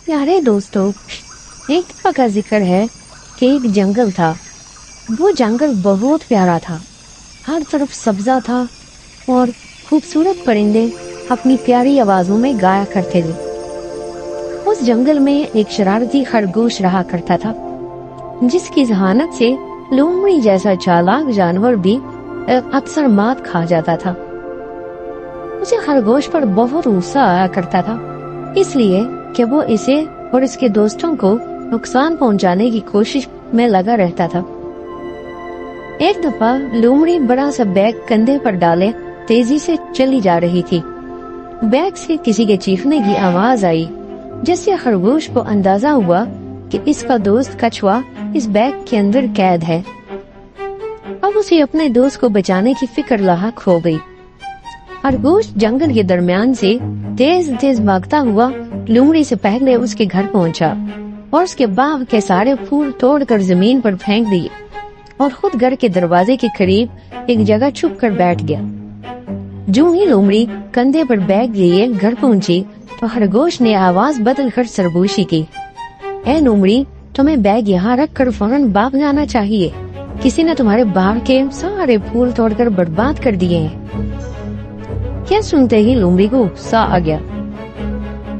प्यारे दोस्तों, एक दफा का जिक्र है कि एक जंगल था। वो जंगल बहुत प्यारा था, हर तरफ सब्जा था और खूबसूरत परिंदे अपनी प्यारी आवाजों में गाया करते थे। उस जंगल में एक शरारती खरगोश रहा करता था, जिसकी जहानत से लोमड़ी जैसा चालाक जानवर भी अक्सर मात खा जाता था। उसे खरगोश पर बहुत गुस्सा आया करता था, इसलिए कि वो इसे और इसके दोस्तों को नुकसान पहुंचाने की कोशिश में लगा रहता था। एक दफा लोमड़ी बड़ा सा बैग कंधे पर डाले तेजी से चली जा रही थी। बैग से किसी के चीखने की आवाज आई, जिससे खरगोश को अंदाजा हुआ कि इसका दोस्त कछुआ इस बैग के अंदर कैद है। अब उसे अपने दोस्त को बचाने की फिक्र लाहक हो गई। खरगोश जंगल के दरमियान से तेज तेज भागता हुआ लोमड़ी से पहले उसके घर पहुंचा और उसके बाग के सारे फूल तोड़कर जमीन पर फेंक दिए और खुद घर के दरवाजे के करीब एक जगह छुप कर बैठ गया। जो ही लोमड़ी कंधे पर बैग लिए घर पहुंची तो खरगोश ने आवाज बदल कर सरगोशी की, ए लोमड़ी, तुम्हें बैग यहाँ रख कर फौरन भाग जाना चाहिए। किसी ने तुम्हारे बाग के सारे फूल तोड़कर बर्बाद कर दिए हैं। यह सुनते ही लोमड़ी को गुस्सा आ गया।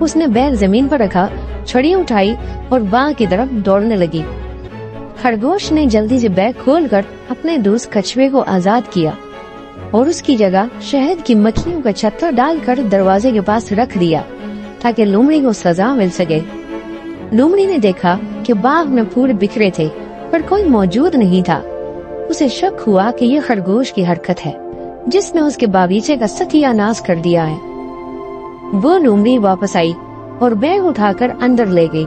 उसने बैग जमीन पर रखा, छड़ी उठाई और बाग की तरफ दौड़ने लगी। खरगोश ने जल्दी से बैग खोलकर अपने दोस्त कछुए को आजाद किया और उसकी जगह शहद की मक्खियों का छत्ता डालकर दरवाजे के पास रख दिया ताकि लोमड़ी को सजा मिल सके। लोमड़ी ने देखा कि बाग में फूल बिखरे थे पर कोई मौजूद नहीं था। उसे शक हुआ कि यह खरगोश की हरकत है, जिसने उसके बागीचे का सत्यानाश कर दिया है। वो लोमड़ी वापस आई और बैग उठाकर अंदर ले गई।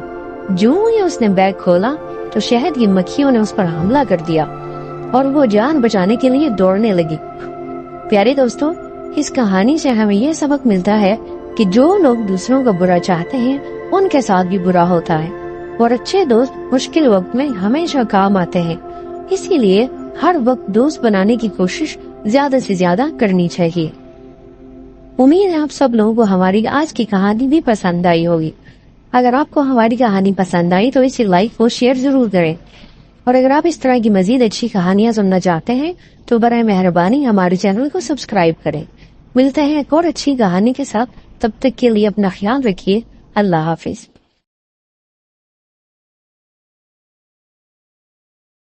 जो ही उसने बैग खोला तो शहद की मक्खियों ने उस पर हमला कर दिया और वो जान बचाने के लिए दौड़ने लगी। प्यारे दोस्तों, इस कहानी से हमें यह सबक मिलता है कि जो लोग दूसरों का बुरा चाहते हैं उनके साथ भी बुरा होता है और अच्छे दोस्त मुश्किल वक्त में हमेशा काम आते हैं। इसीलिए हर वक्त दोस्त बनाने की कोशिश ज्यादा से ज्यादा करनी चाहिए। उम्मीद है आप सब लोगों को हमारी आज की कहानी भी पसंद आई होगी। अगर आपको हमारी कहानी पसंद आई तो इसे लाइक और शेयर जरूर करें, और अगर आप इस तरह की मजीद अच्छी कहानियां सुनना चाहते हैं तो बराए मेहरबानी हमारे चैनल को सब्सक्राइब करें। मिलते हैं एक और अच्छी कहानी के साथ, तब तक के लिए अपना ख्याल रखिए। अल्लाह हाफिज।